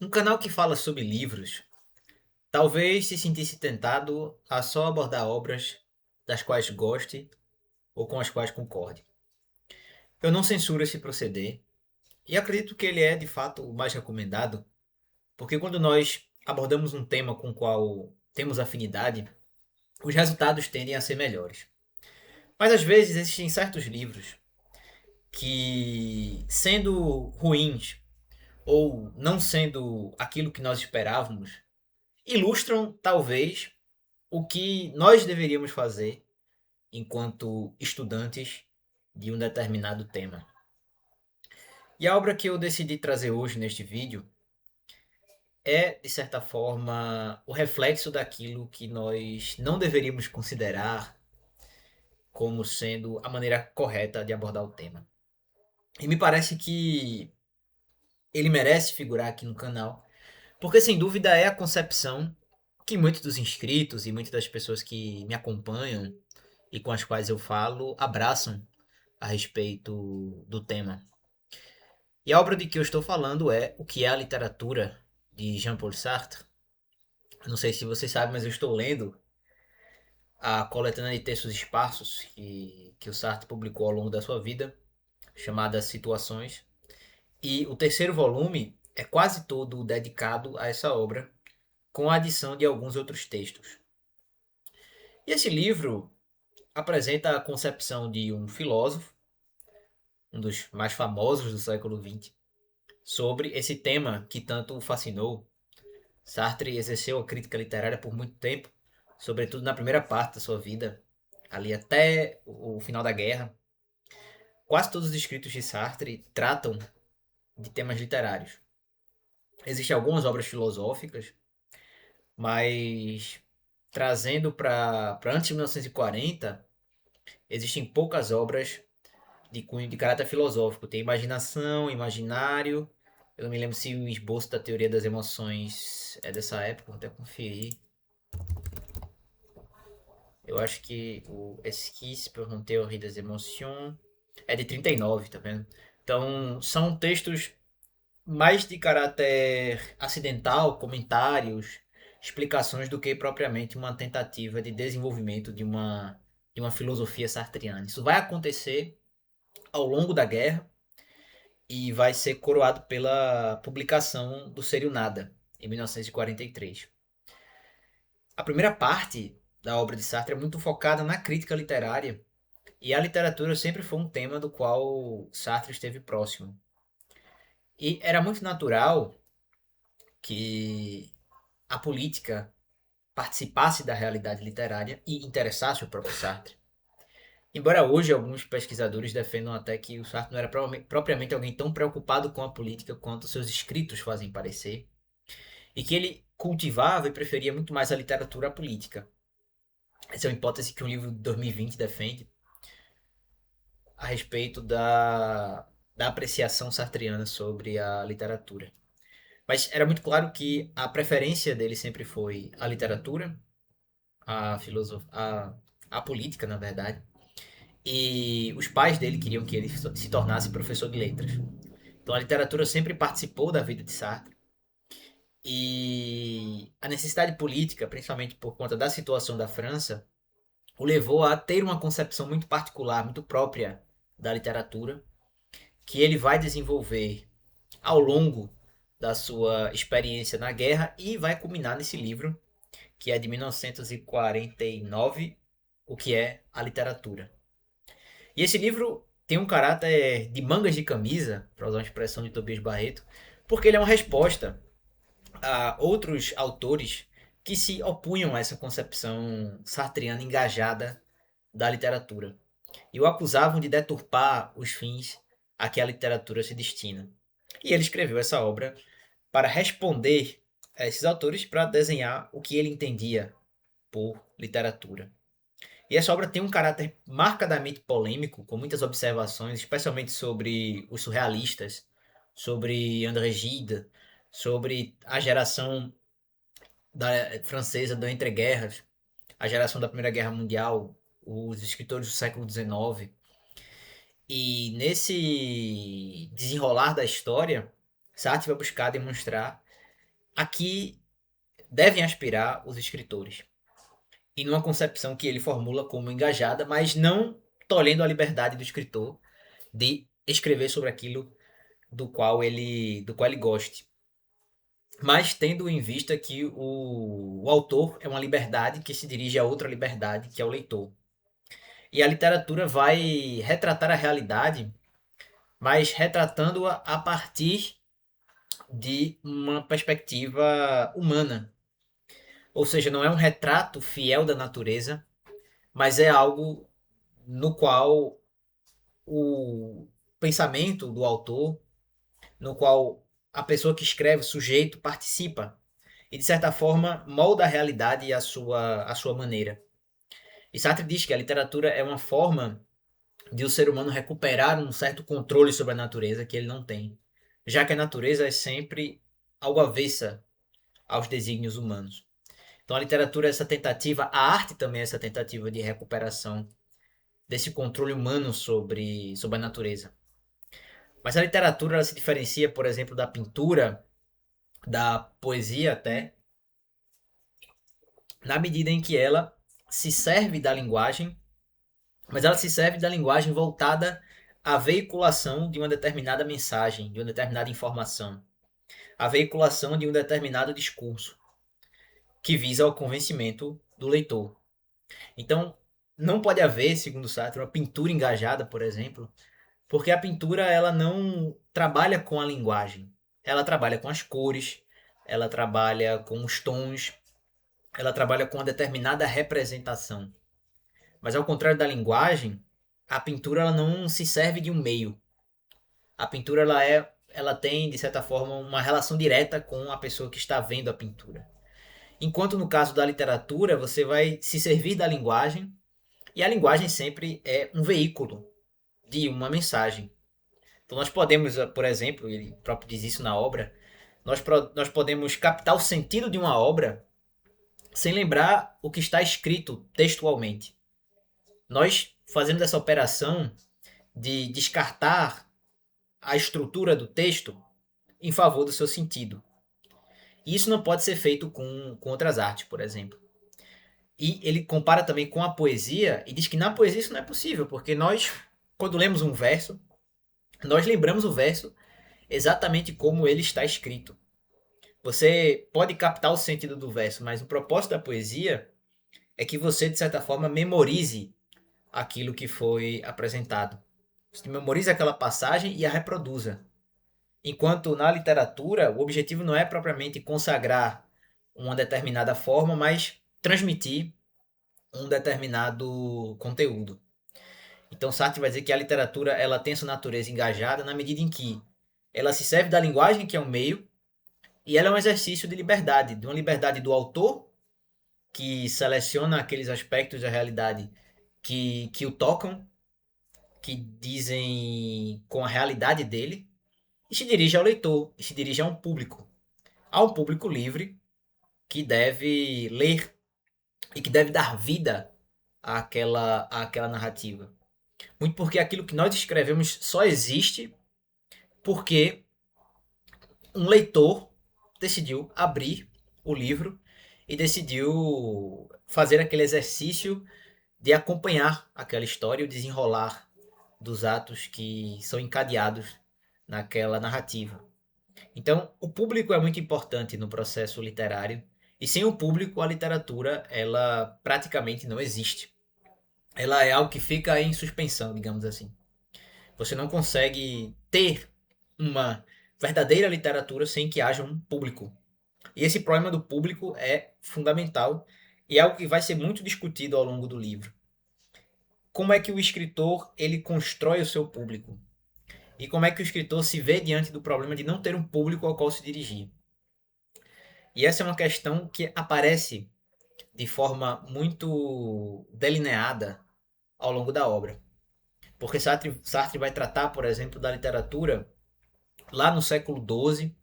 Um canal que fala sobre livros talvez se sentisse tentado a só abordar obras das quais goste ou com as quais concorde. Eu não censuro esse proceder e acredito que ele é de fato o mais recomendado, porque quando nós abordamos um tema com o qual temos afinidade, os resultados tendem a ser melhores. Mas às vezes existem certos livros que, sendo ruins ou não sendo aquilo que nós esperávamos, ilustram talvez o que nós deveríamos fazer enquanto estudantes de um determinado tema. E a obra que eu decidi trazer hoje neste vídeo é, de certa forma, o reflexo daquilo que nós não deveríamos considerar como sendo a maneira correta de abordar o tema. E me parece que ele merece figurar aqui no canal, porque sem dúvida é a concepção que muitos dos inscritos e muitas das pessoas que me acompanham e com as quais eu falo abraçam a respeito do tema. E a obra de que eu estou falando é O que é a Literatura, de Jean-Paul Sartre. Não sei se você sabe, mas eu estou lendo a coletânea de textos esparsos que o Sartre publicou ao longo da sua vida, chamada Situações. E o terceiro volume é quase todo dedicado a essa obra, com a adição de alguns outros textos. E esse livro apresenta a concepção de um filósofo, um dos mais famosos do século XX, sobre esse tema que tanto o fascinou. Sartre exerceu a crítica literária por muito tempo, sobretudo na primeira parte da sua vida, ali até o final da guerra. Quase todos os escritos de Sartre tratam de temas literários. Existem algumas obras filosóficas, mas trazendo para antes de 1940, existem poucas obras de cunho de caráter filosófico. Tem imaginação, imaginário. Eu não me lembro se o esboço da teoria das emoções é dessa época, vou até conferir. Eu acho que o Esquisse pour une théorie des émotions é de 39, tá vendo? Então, são textos mais de caráter acidental, comentários, explicações do que propriamente uma tentativa de desenvolvimento de uma filosofia sartreana. Isso vai acontecer ao longo da guerra e vai ser coroado pela publicação do Ser e o Nada, em 1943. A primeira parte da obra de Sartre é muito focada na crítica literária, e a literatura sempre foi um tema do qual Sartre esteve próximo. E era muito natural que a política participasse da realidade literária e interessasse o próprio Sartre. Embora hoje alguns pesquisadores defendam até que o Sartre não era propriamente alguém tão preocupado com a política quanto seus escritos fazem parecer, e que ele cultivava e preferia muito mais a literatura à política. Essa é uma hipótese que um livro de 2020 defende a respeito da apreciação sartreana sobre a literatura. Mas era muito claro que a preferência dele sempre foi a literatura, a política, na verdade. E os pais dele queriam que ele se tornasse professor de letras. Então a literatura sempre participou da vida de Sartre. E a necessidade política, principalmente por conta da situação da França, o levou a ter uma concepção muito particular, muito própria da literatura, que ele vai desenvolver ao longo da sua experiência na guerra e vai culminar nesse livro, que é de 1949, O que é a literatura. E esse livro tem um caráter de mangas de camisa, para usar uma expressão de Tobias Barreto, porque ele é uma resposta a outros autores que se opunham a essa concepção sartreana engajada da literatura e o acusavam de deturpar os fins a que a literatura se destina. E ele escreveu essa obra para responder a esses autores, para desenhar o que ele entendia por literatura. E essa obra tem um caráter marcadamente polêmico, com muitas observações, especialmente sobre os surrealistas, sobre André Gide, sobre a geração francesa do entreguerras, a geração da Primeira Guerra Mundial, os escritores do século XIX. E nesse desenrolar da história, Sartre vai buscar demonstrar a que devem aspirar os escritores. E numa concepção que ele formula como engajada, mas não tolhendo a liberdade do escritor de escrever sobre aquilo do qual ele goste. Mas tendo em vista que o autor é uma liberdade que se dirige a outra liberdade, que é o leitor. E a literatura vai retratar a realidade, mas retratando-a a partir de uma perspectiva humana. Ou seja, não é um retrato fiel da natureza, mas é algo no qual o pensamento do autor, no qual a pessoa que escreve, o sujeito, participa e, de certa forma, molda a realidade à sua maneira. E Sartre diz que a literatura é uma forma de o ser humano recuperar um certo controle sobre a natureza que ele não tem, já que a natureza é sempre algo avessa aos desígnios humanos. Então a literatura é essa tentativa, a arte também é essa tentativa de recuperação desse controle humano sobre a natureza. Mas a literatura ela se diferencia, por exemplo, da pintura, da poesia até, na medida em que ela se serve da linguagem, mas ela se serve da linguagem voltada à veiculação de uma determinada mensagem, de uma determinada informação, à veiculação de um determinado discurso, que visa ao convencimento do leitor. Então, não pode haver, segundo Sartre, uma pintura engajada, por exemplo, porque a pintura ela não trabalha com a linguagem, ela trabalha com as cores, ela trabalha com os tons, ela trabalha com uma determinada representação. Mas ao contrário da linguagem, a pintura ela não se serve de um meio. A pintura ela tem de certa forma uma relação direta com a pessoa que está vendo a pintura. Enquanto no caso da literatura, você vai se servir da linguagem e a linguagem sempre é um veículo de uma mensagem. Então nós podemos, por exemplo, ele próprio diz isso na obra, nós podemos captar o sentido de uma obra sem lembrar o que está escrito textualmente. Nós fazemos essa operação de descartar a estrutura do texto em favor do seu sentido. E isso não pode ser feito com outras artes, por exemplo. E ele compara também com a poesia e diz que na poesia isso não é possível, porque nós, quando lemos um verso, nós lembramos o verso exatamente como ele está escrito. Você pode captar o sentido do verso, mas o propósito da poesia é que você, de certa forma, memorize aquilo que foi apresentado. Você memoriza aquela passagem e a reproduza. Enquanto na literatura, o objetivo não é propriamente consagrar uma determinada forma, mas transmitir um determinado conteúdo. Então Sartre vai dizer que a literatura ela tem essa natureza engajada na medida em que ela se serve da linguagem, que é um meio, e ela é um exercício de uma liberdade do autor, que seleciona aqueles aspectos da realidade que o tocam, que dizem com a realidade dele, e se dirige ao leitor, e se dirige a um público livre que deve ler e que deve dar vida àquela narrativa. Muito porque aquilo que nós escrevemos só existe porque um leitor decidiu abrir o livro e decidiu fazer aquele exercício de acompanhar aquela história e o desenrolar dos atos que são encadeados naquela narrativa. Então, o público é muito importante no processo literário e sem o público a literatura ela praticamente não existe. Ela é algo que fica em suspensão, digamos assim. Você não consegue ter uma verdadeira literatura sem que haja um público. E esse problema do público é fundamental e é algo que vai ser muito discutido ao longo do livro. Como é que o escritor ele constrói o seu público? E como é que o escritor se vê diante do problema de não ter um público ao qual se dirigir? E essa é uma questão que aparece de forma muito delineada ao longo da obra. Porque Sartre vai tratar, por exemplo, da literatura lá no século XII,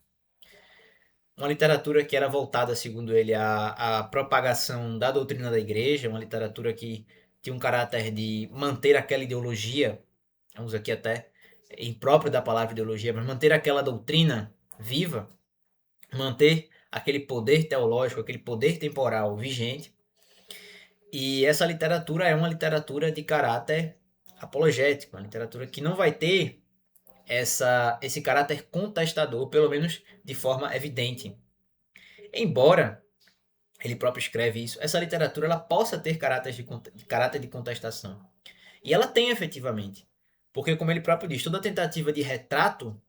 uma literatura que era voltada, segundo ele, à propagação da doutrina da igreja, uma literatura que tinha um caráter de manter aquela ideologia, vamos aqui até impróprio da palavra ideologia, mas manter aquela doutrina viva, manter aquele poder teológico, aquele poder temporal vigente. E essa literatura é uma literatura de caráter apologético, uma literatura que não vai ter esse caráter contestador, pelo menos de forma evidente. Embora ele próprio escreve isso, essa literatura ela possa ter caráter de contestação. E ela tem efetivamente. Porque, como ele próprio diz, toda tentativa de retrato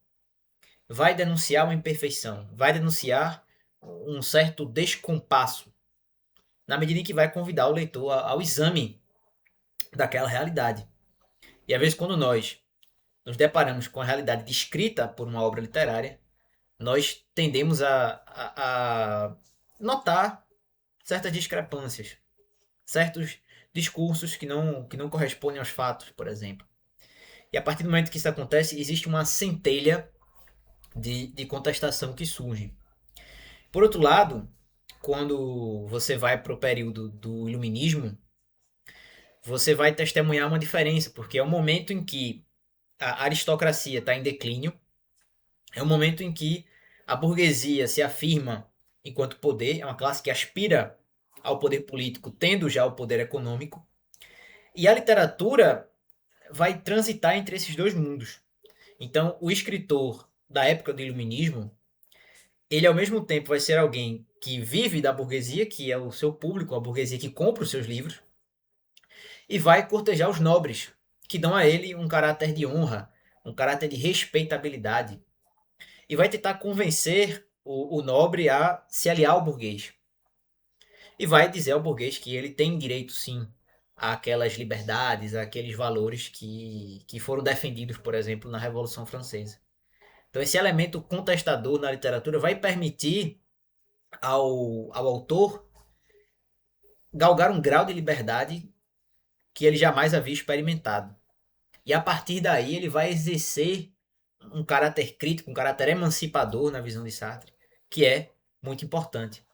vai denunciar uma imperfeição, vai denunciar um certo descompasso, na medida em que vai convidar o leitor ao exame daquela realidade. E às vezes, quando nós nos deparamos com a realidade descrita por uma obra literária, nós tendemos a notar certas discrepâncias, certos discursos que não correspondem aos fatos, por exemplo. E a partir do momento que isso acontece, existe uma centelha de contestação que surge. Por outro lado, quando você vai para o período do iluminismo, você vai testemunhar uma diferença, porque é o momento em que a aristocracia está em declínio, é o momento em que a burguesia se afirma enquanto poder, é uma classe que aspira ao poder político, tendo já o poder econômico, e a literatura vai transitar entre esses dois mundos. Então, o escritor da época do iluminismo, ele ao mesmo tempo vai ser alguém que vive da burguesia, que é o seu público, a burguesia que compra os seus livros, e vai cortejar os nobres, que dão a ele um caráter de honra, um caráter de respeitabilidade, e vai tentar convencer o nobre a se aliar ao burguês. E vai dizer ao burguês que ele tem direito, sim, àquelas liberdades, àqueles valores que foram defendidos, por exemplo, na Revolução Francesa. Então, esse elemento contestador na literatura vai permitir ao autor galgar um grau de liberdade que ele jamais havia experimentado. E a partir daí ele vai exercer um caráter crítico, um caráter emancipador na visão de Sartre, que é muito importante.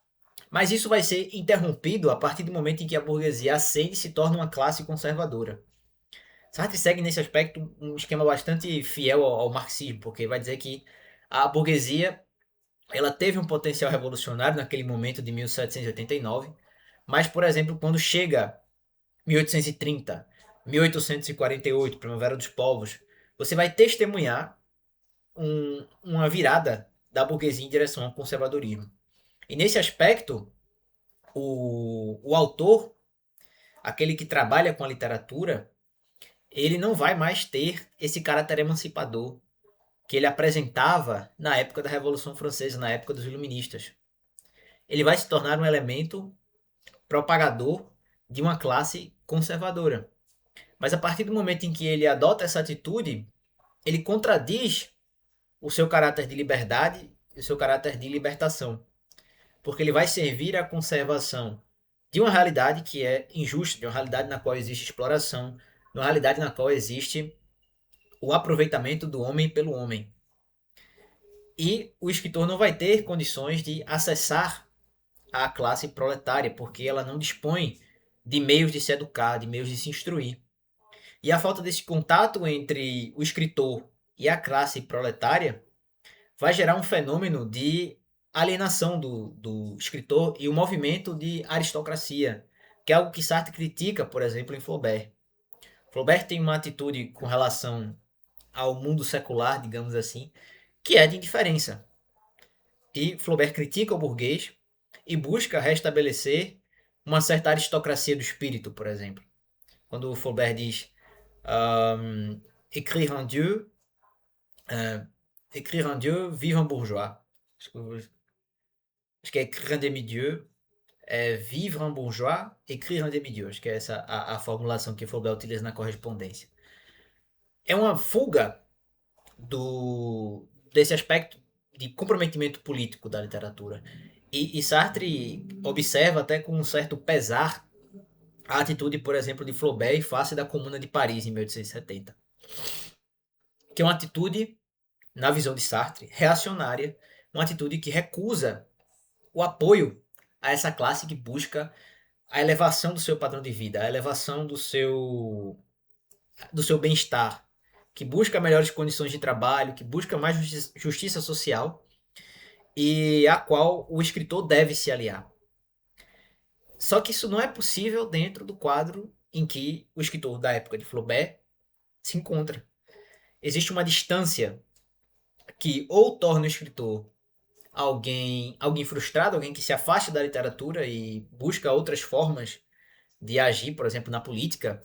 Mas isso vai ser interrompido a partir do momento em que a burguesia ascende e se torna uma classe conservadora. Sartre segue nesse aspecto um esquema bastante fiel ao marxismo, porque vai dizer que a burguesia ela teve um potencial revolucionário naquele momento de 1789, mas, por exemplo, quando chega 1830, 1848, Primavera dos Povos, você vai testemunhar uma virada da burguesia em direção ao conservadorismo. E nesse aspecto, o autor, aquele que trabalha com a literatura, ele não vai mais ter esse caráter emancipador que ele apresentava na época da Revolução Francesa, na época dos iluministas. Ele vai se tornar um elemento propagador de uma classe conservadora. Mas a partir do momento em que ele adota essa atitude, ele contradiz o seu caráter de liberdade e o seu caráter de libertação. Porque ele vai servir à conservação de uma realidade que é injusta, de uma realidade na qual existe exploração, de uma realidade na qual existe o aproveitamento do homem pelo homem. E o escritor não vai ter condições de acessar a classe proletária, porque ela não dispõe de meios de se educar, de meios de se instruir. E a falta desse contato entre o escritor e a classe proletária vai gerar um fenômeno de alienação do escritor e um movimento de aristocracia, que é algo que Sartre critica, por exemplo, em Flaubert. Flaubert tem uma atitude com relação ao mundo secular, digamos assim, que é de indiferença. E Flaubert critica o burguês e busca restabelecer uma certa aristocracia do espírito, por exemplo. Quando Flaubert diz écrire un Dieu, écrire un Dieu, vive un bourgeois. Acho que é écrire un demi-dieu, é vivre un bourgeois, écrire un demi-dieu. Acho que é essa a formulação que Flaubert utiliza na correspondência. É uma fuga desse aspecto de comprometimento político da literatura. E Sartre observa até com um certo pesar a atitude, por exemplo, de Flaubert em face da Comuna de Paris em 1870. Que é uma atitude, na visão de Sartre, reacionária, uma atitude que recusa o apoio a essa classe que busca a elevação do seu padrão de vida, a elevação do seu bem-estar, que busca melhores condições de trabalho, que busca mais justiça social e a qual o escritor deve se aliar. Só que isso não é possível dentro do quadro em que o escritor da época de Flaubert se encontra. Existe uma distância que ou torna o escritor alguém frustrado, alguém que se afasta da literatura e busca outras formas de agir, por exemplo, na política,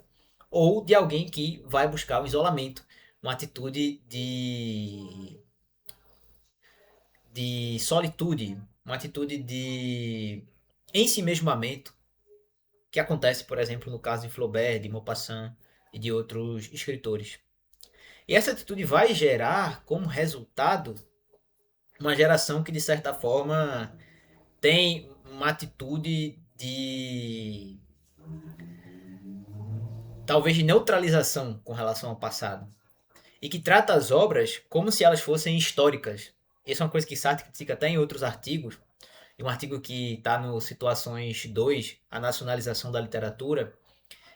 ou de alguém que vai buscar o isolamento, uma atitude de solitude, uma atitude de ensimesmamento, que acontece, por exemplo, no caso de Flaubert, de Maupassant e de outros escritores. E essa atitude vai gerar como resultado uma geração que, de certa forma, tem uma atitude de talvez de neutralização com relação ao passado e que trata as obras como se elas fossem históricas. Isso é uma coisa que Sartre critica até em outros artigos, e um artigo que está no Situações 2, a nacionalização da literatura.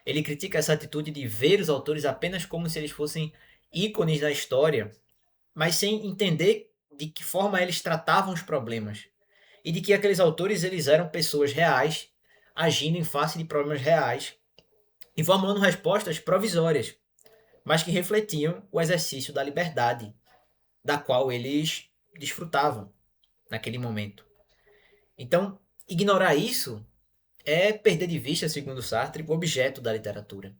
Ele critica essa atitude de ver os autores apenas como se eles fossem ícones da história, mas sem entender de que forma eles tratavam os problemas e de que aqueles autores eles eram pessoas reais agindo em face de problemas reais e formulando respostas provisórias, mas que refletiam o exercício da liberdade da qual eles desfrutavam naquele momento. Então, ignorar isso é perder de vista, segundo Sartre, o objeto da literatura.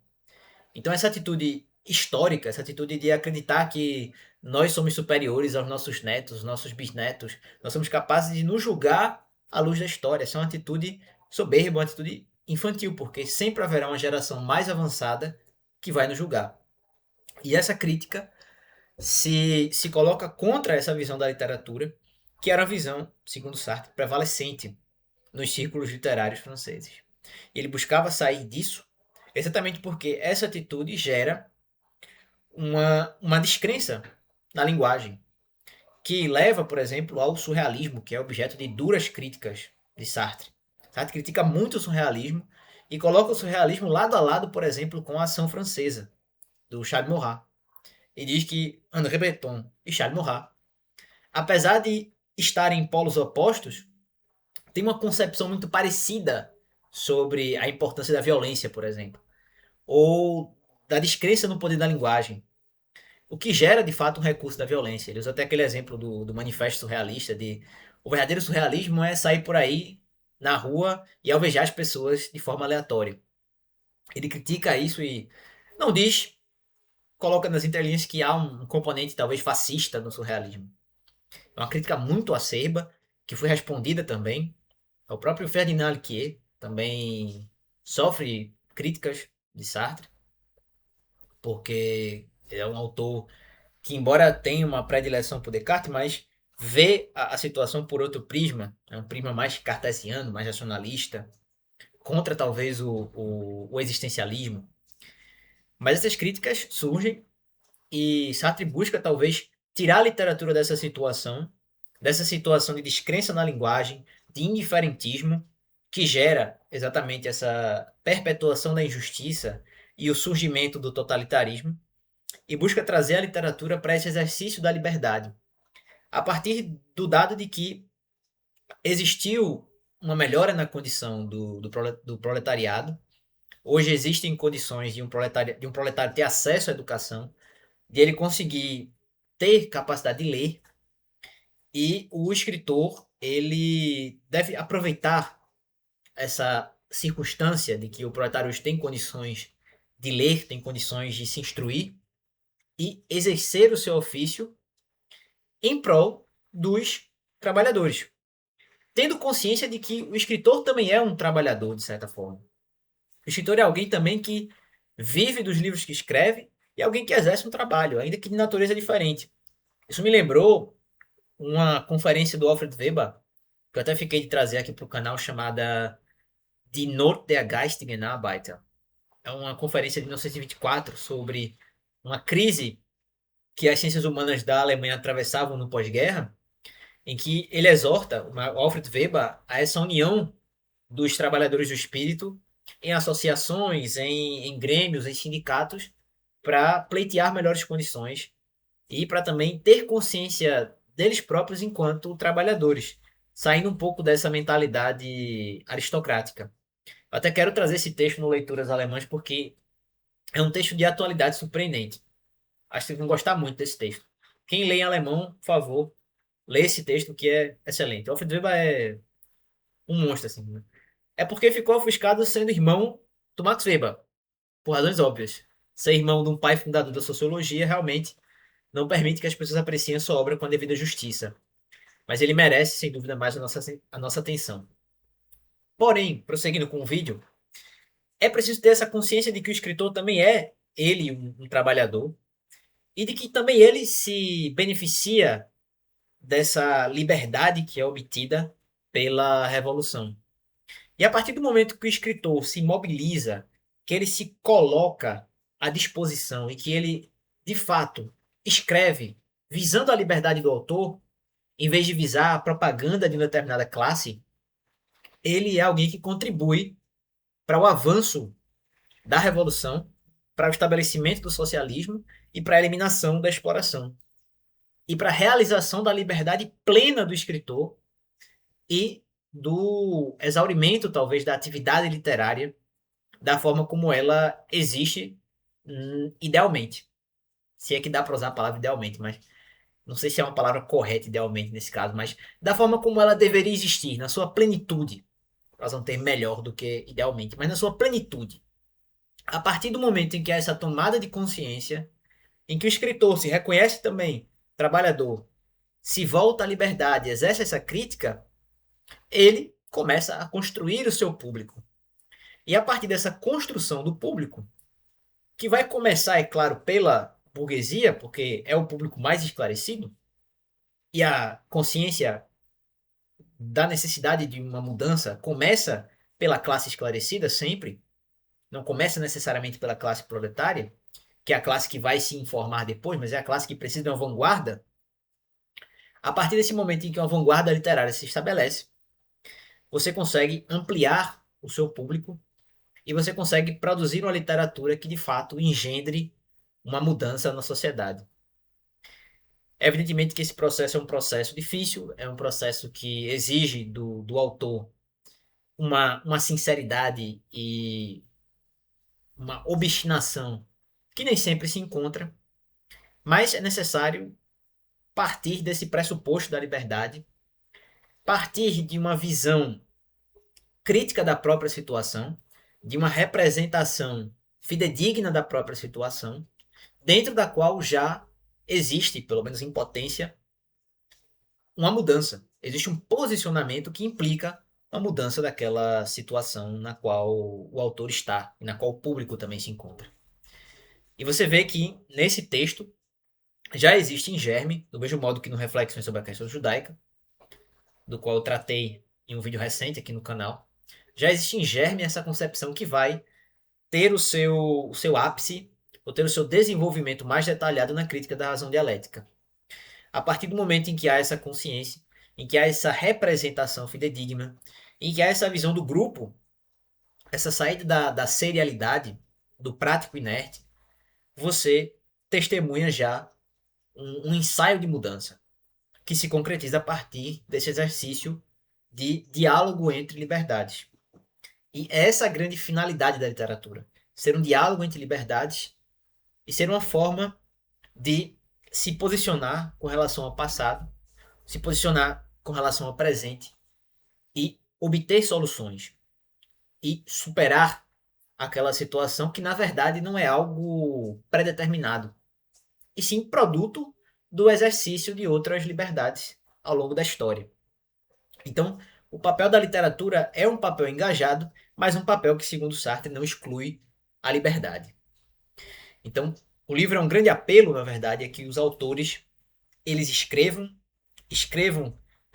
Então, essa atitude histórica, essa atitude de acreditar que nós somos superiores aos nossos netos, nossos bisnetos, nós somos capazes de nos julgar à luz da história. Essa é uma atitude soberba, uma atitude infantil, porque sempre haverá uma geração mais avançada que vai nos julgar. E essa crítica se coloca contra essa visão da literatura, que era a visão, segundo Sartre, prevalecente nos círculos literários franceses. Ele buscava sair disso exatamente porque essa atitude gera uma descrença na linguagem, que leva, por exemplo, ao surrealismo, que é objeto de duras críticas de Sartre. Sartre critica muito o surrealismo e coloca o surrealismo lado a lado, por exemplo, com a ação francesa, do Charles Maurras. E diz que André Breton e Charles Maurras, apesar de estarem em polos opostos, têm uma concepção muito parecida sobre a importância da violência, por exemplo, ou da descrença no poder da linguagem, o que gera de fato um recurso da violência. Ele usa até aquele exemplo do manifesto surrealista de o verdadeiro surrealismo é sair por aí na rua e alvejar as pessoas de forma aleatória. Ele critica isso e não diz, coloca nas entrelinhas que há um componente talvez fascista no surrealismo. É uma crítica muito acerba, que foi respondida também. O próprio Ferdinand Alquier também sofre críticas de Sartre, porque é um autor que, embora tenha uma predileção por Descartes, mas vê a situação por outro prisma, é um prisma mais cartesiano, mais racionalista, contra talvez o existencialismo. Mas essas críticas surgem e Sartre busca talvez tirar a literatura dessa situação de descrença na linguagem, de indiferentismo, que gera exatamente essa perpetuação da injustiça e o surgimento do totalitarismo, e busca trazer a literatura para esse exercício da liberdade, a partir do dado de que existiu uma melhora na condição do proletariado. Hoje existem condições de um proletário ter acesso à educação, de ele conseguir ter capacidade de ler, e o escritor ele deve aproveitar essa circunstância de que o proletário hoje tem condições de ler, tem condições de se instruir e exercer o seu ofício em prol dos trabalhadores, tendo consciência de que o escritor também é um trabalhador, de certa forma. O escritor é alguém também que vive dos livros que escreve e alguém que exerce um trabalho, ainda que de natureza diferente. Isso me lembrou uma conferência do Alfred Weber, que eu até fiquei de trazer aqui para o canal, chamada Die Not der geistigen Arbeiter. É uma conferência de 1924 sobre uma crise que as ciências humanas da Alemanha atravessavam no pós-guerra, em que ele exorta o Alfred Weber a essa união dos trabalhadores do espírito em associações, em grêmios, em sindicatos, para pleitear melhores condições e para também ter consciência deles próprios enquanto trabalhadores, saindo um pouco dessa mentalidade aristocrática. Eu até quero trazer esse texto no Leituras Alemãs porque é um texto de atualidade surpreendente. Acho que vocês vão gostar muito desse texto. Quem lê em alemão, por favor, lê esse texto que é excelente. Alfred Weber é um monstro, assim, né? É porque ficou ofuscado sendo irmão do Max Weber, por razões óbvias. Ser irmão de um pai fundador da sociologia realmente não permite que as pessoas apreciem a sua obra com a devida justiça. Mas ele merece, sem dúvida, mais a nossa atenção. Porém, prosseguindo com o vídeo, é preciso ter essa consciência de que o escritor também é, ele, um trabalhador, e de que também ele se beneficia dessa liberdade que é obtida pela revolução. E a partir do momento que o escritor se mobiliza, que ele se coloca à disposição e que ele, de fato, escreve visando a liberdade do autor, em vez de visar a propaganda de uma determinada classe, ele é alguém que contribui para o avanço da revolução, para o estabelecimento do socialismo e para a eliminação da exploração. E para a realização da liberdade plena do escritor e do exaurimento, talvez, da atividade literária da forma como ela existe idealmente. Se é que dá para usar a palavra idealmente, mas não sei se é uma palavra correta idealmente nesse caso, mas da forma como ela deveria existir, na sua plenitude. Nós vamos ter melhor do que idealmente, mas na sua plenitude. A partir do momento em que há essa tomada de consciência, em que o escritor se reconhece também trabalhador, se volta à liberdade, exerce essa crítica, ele começa a construir o seu público. E a partir dessa construção do público, que vai começar, é claro, pela burguesia, porque é o público mais esclarecido, e a consciência da necessidade de uma mudança começa pela classe esclarecida sempre, não começa necessariamente pela classe proletária, que é a classe que vai se informar depois, mas é a classe que precisa de uma vanguarda. A partir desse momento em que uma vanguarda literária se estabelece, você consegue ampliar o seu público e você consegue produzir uma literatura que de fato engendre uma mudança na sociedade. Evidentemente que esse processo é um processo difícil, é um processo que exige do autor uma sinceridade e uma obstinação que nem sempre se encontra, mas é necessário partir desse pressuposto da liberdade, partir de uma visão crítica da própria situação, de uma representação fidedigna da própria situação, dentro da qual já existe, pelo menos em potência, uma mudança. Existe um posicionamento que implica a mudança daquela situação na qual o autor está e na qual o público também se encontra. E você vê que nesse texto já existe em germe, do mesmo modo que no Reflexões sobre a Questão Judaica, do qual eu tratei em um vídeo recente aqui no canal, já existe em germe essa concepção que vai ter o seu ápice, ou ter o seu desenvolvimento mais detalhado na crítica da razão dialética. A partir do momento em que há essa consciência, em que há essa representação fidedigna, em que há essa visão do grupo, essa saída da serialidade, do prático inerte, você testemunha já um ensaio de mudança, que se concretiza a partir desse exercício de diálogo entre liberdades. E essa é a grande finalidade da literatura. Ser um diálogo entre liberdades e ser uma forma de se posicionar com relação ao passado, se posicionar com relação ao presente e obter soluções e superar aquela situação que na verdade não é algo predeterminado, e sim produto do exercício de outras liberdades ao longo da história. Então, o papel da literatura é um papel engajado, mas um papel que, segundo Sartre, não exclui a liberdade. Então, o livro é um grande apelo, na verdade, a que os autores eles escrevam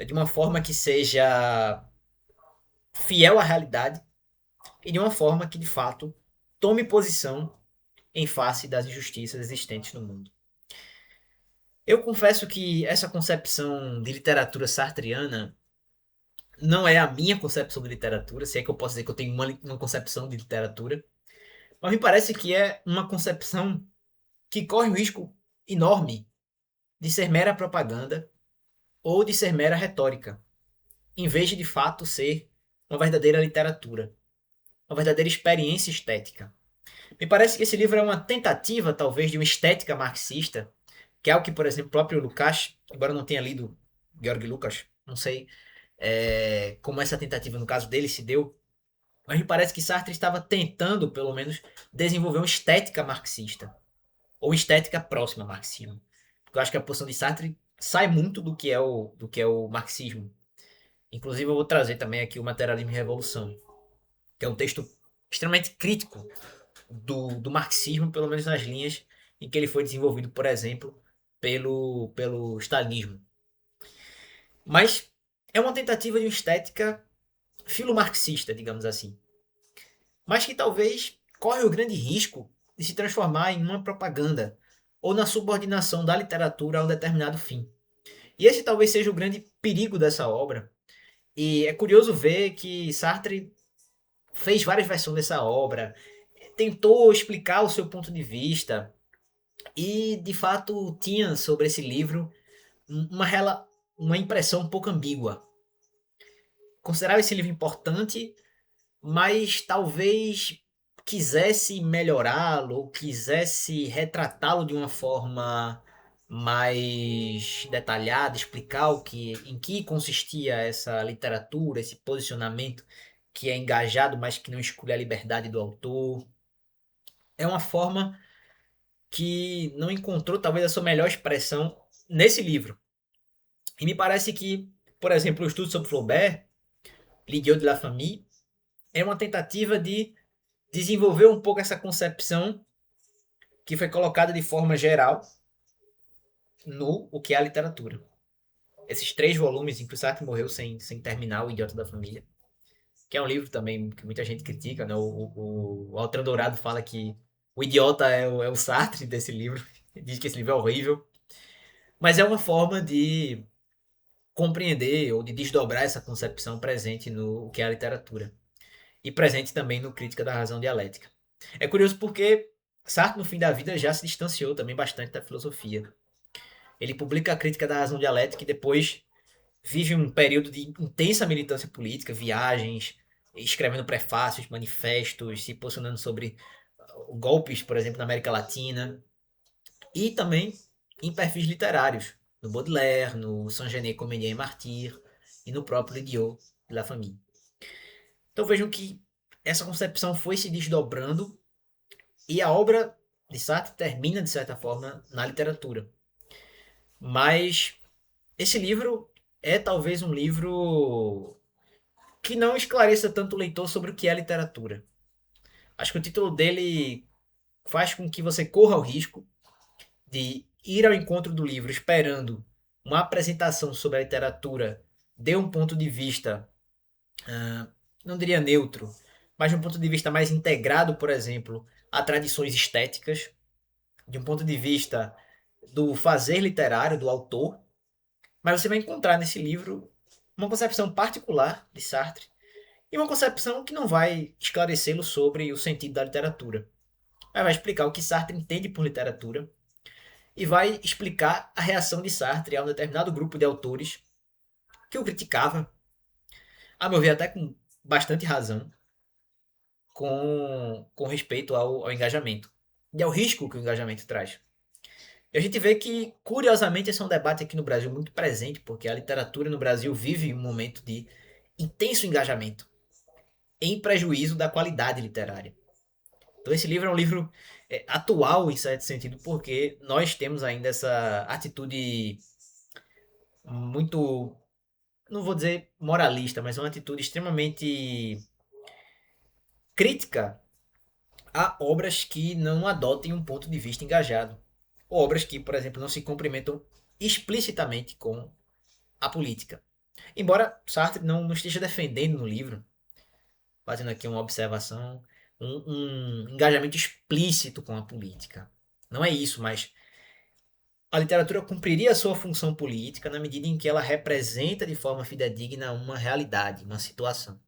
de uma forma que seja fiel à realidade e de uma forma que, de fato, tome posição em face das injustiças existentes no mundo. Eu confesso que essa concepção de literatura sartreana não é a minha concepção de literatura, se é que eu posso dizer que eu tenho uma concepção de literatura, mas me parece que é uma concepção que corre um risco enorme de ser mera propaganda ou de ser mera retórica, em vez de fato ser uma verdadeira literatura, uma verdadeira experiência estética. Me parece que esse livro é uma tentativa, talvez, de uma estética marxista, que é algo que, por exemplo, o próprio Lukács, embora eu não tenha lido Georg Lukács, não sei como essa tentativa, no caso dele, se deu, mas me parece que Sartre estava tentando, pelo menos, desenvolver uma estética marxista, ou estética próxima ao marxismo. Porque eu acho que a posição de Sartre sai muito do que é o marxismo. Inclusive, eu vou trazer também aqui o Materialismo e Revolução, que é um texto extremamente crítico do marxismo, pelo menos nas linhas em que ele foi desenvolvido, por exemplo, pelo stalinismo. Mas é uma tentativa de uma estética filomarxista, digamos assim, mas que talvez corre o grande risco de se transformar em uma propaganda ou na subordinação da literatura a um determinado fim. E esse talvez seja o grande perigo dessa obra. E é curioso ver que Sartre fez várias versões dessa obra, tentou explicar o seu ponto de vista e, de fato, tinha sobre esse livro uma, uma impressão um pouco ambígua. Considerava esse livro importante, mas talvez quisesse melhorá-lo, ou quisesse retratá-lo de uma forma mais detalhada, explicar em que consistia essa literatura, esse posicionamento que é engajado, mas que não exclui a liberdade do autor. É uma forma que não encontrou talvez a sua melhor expressão nesse livro. E me parece que, por exemplo, o estudo sobre Flaubert, L'idiot de la famille, é uma tentativa de desenvolver um pouco essa concepção que foi colocada de forma geral no o que é a literatura. Esses 3 volumes, em que o Sartre morreu sem terminar, O Idiota da Família, que é um livro também que muita gente critica, né? O Altran Dourado fala que o idiota é o Sartre desse livro, diz que esse livro é horrível, mas é uma forma de compreender ou de desdobrar essa concepção presente no o que é a literatura e presente também no Crítica da Razão Dialética. É curioso porque Sartre, no fim da vida, já se distanciou também bastante da filosofia. Ele publica a Crítica da Razão Dialética e depois vive um período de intensa militância política, viagens, escrevendo prefácios, manifestos, se posicionando sobre golpes, por exemplo, na América Latina, e também em perfis literários, no Baudelaire, no Saint-Genet, Comédien et Martyr, e no próprio Idiot de la Famille. Então vejam que essa concepção foi se desdobrando e a obra de Sartre termina, de certa forma, na literatura. Mas esse livro é talvez um livro que não esclareça tanto o leitor sobre o que é literatura. Acho que o título dele faz com que você corra o risco de ir ao encontro do livro esperando uma apresentação sobre a literatura de um ponto de vista, não diria neutro, mas de um ponto de vista mais integrado, por exemplo, a tradições estéticas, de um ponto de vista do fazer literário do autor, mas você vai encontrar nesse livro uma concepção particular de Sartre e uma concepção que não vai esclarecê-lo sobre o sentido da literatura, mas vai explicar o que Sartre entende por literatura e vai explicar a reação de Sartre a um determinado grupo de autores que o criticava, a meu ver até com bastante razão, com respeito ao engajamento e ao risco que o engajamento traz. E a gente vê que, curiosamente, esse é um debate aqui no Brasil muito presente, porque a literatura no Brasil vive um momento de intenso engajamento, em prejuízo da qualidade literária. Então esse livro é um livro atual, em certo sentido, porque nós temos ainda essa atitude muito, não vou dizer moralista, mas uma atitude extremamente crítica a obras que não adotem um ponto de vista engajado. Ou obras que, por exemplo, não se cumprimentam explicitamente com a política. Embora Sartre não esteja defendendo no livro, fazendo aqui uma observação, um engajamento explícito com a política. Não é isso, mas a literatura cumpriria a sua função política na medida em que ela representa de forma fidedigna uma realidade, uma situação.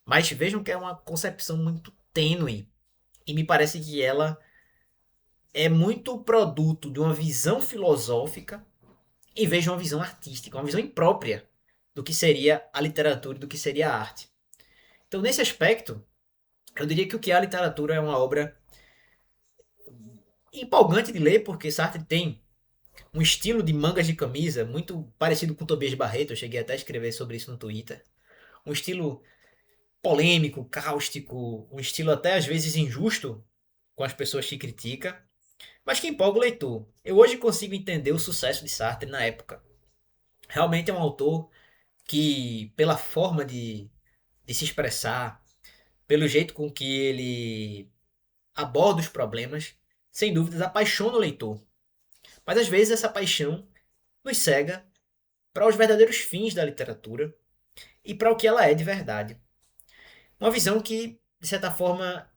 Mas vejam que é uma concepção muito tênue e me parece que ela é muito produto de uma visão filosófica e vejo uma visão artística, uma visão imprópria do que seria a literatura e do que seria a arte. Então, nesse aspecto, eu diria que o que é a literatura é uma obra empolgante de ler, porque Sartre tem um estilo de mangas de camisa muito parecido com Tobias Barreto, eu cheguei até a escrever sobre isso no Twitter. Um estilo polêmico, cáustico, um estilo até às vezes injusto com as pessoas que critica, mas que empolga o leitor. Eu hoje consigo entender o sucesso de Sartre na época. Realmente é um autor que, pela forma de se expressar, pelo jeito com que ele aborda os problemas, sem dúvidas apaixona o leitor. Mas às vezes essa paixão nos cega para os verdadeiros fins da literatura e para o que ela é de verdade. Uma visão que, de certa forma,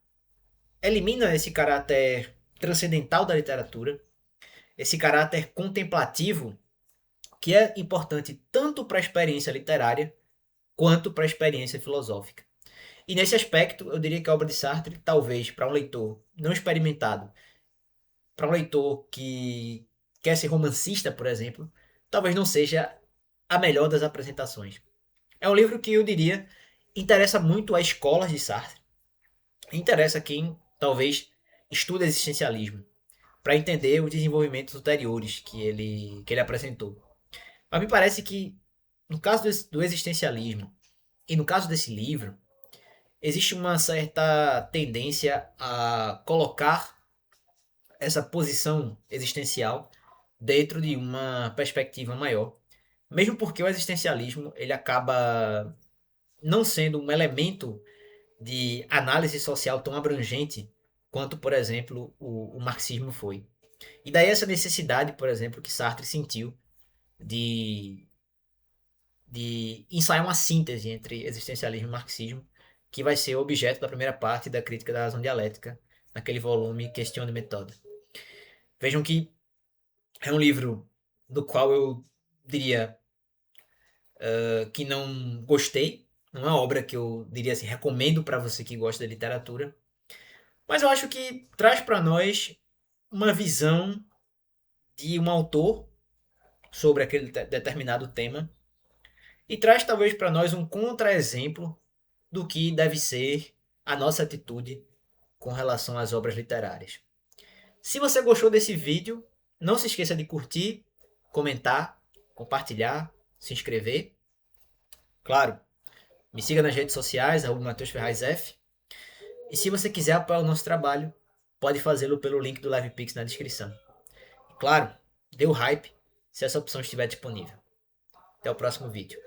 elimina esse caráter transcendental da literatura, esse caráter contemplativo que é importante tanto para a experiência literária quanto para a experiência filosófica. E nesse aspecto, eu diria que a obra de Sartre, talvez para um leitor não experimentado, para um leitor que quer ser romancista, por exemplo, talvez não seja a melhor das apresentações. É um livro que eu diria interessa muito a escolas de Sartre, interessa quem talvez estuda existencialismo, para entender os desenvolvimentos ulteriores que ele apresentou. Mas me parece que, no caso do existencialismo e no caso desse livro, existe uma certa tendência a colocar essa posição existencial dentro de uma perspectiva maior. Mesmo porque o existencialismo ele acaba não sendo um elemento de análise social tão abrangente quanto, por exemplo, o marxismo foi. E daí essa necessidade, por exemplo, que Sartre sentiu de, de ensaiar uma síntese entre existencialismo e marxismo, que vai ser o objeto da primeira parte da crítica da razão dialética, naquele volume Question de Méthode. Vejam que é um livro do qual eu diria que não gostei, não é uma obra que eu diria assim, recomendo para você que gosta de literatura, mas eu acho que traz para nós uma visão de um autor sobre aquele determinado tema e traz talvez para nós um contra-exemplo do que deve ser a nossa atitude com relação às obras literárias. Se você gostou desse vídeo, não se esqueça de curtir, comentar, compartilhar, se inscrever. Claro, me siga nas redes sociais, Matheus Ferraz F. E se você quiser apoiar o nosso trabalho, pode fazê-lo pelo link do LivePix na descrição. E claro, dê o hype se essa opção estiver disponível. Até o próximo vídeo.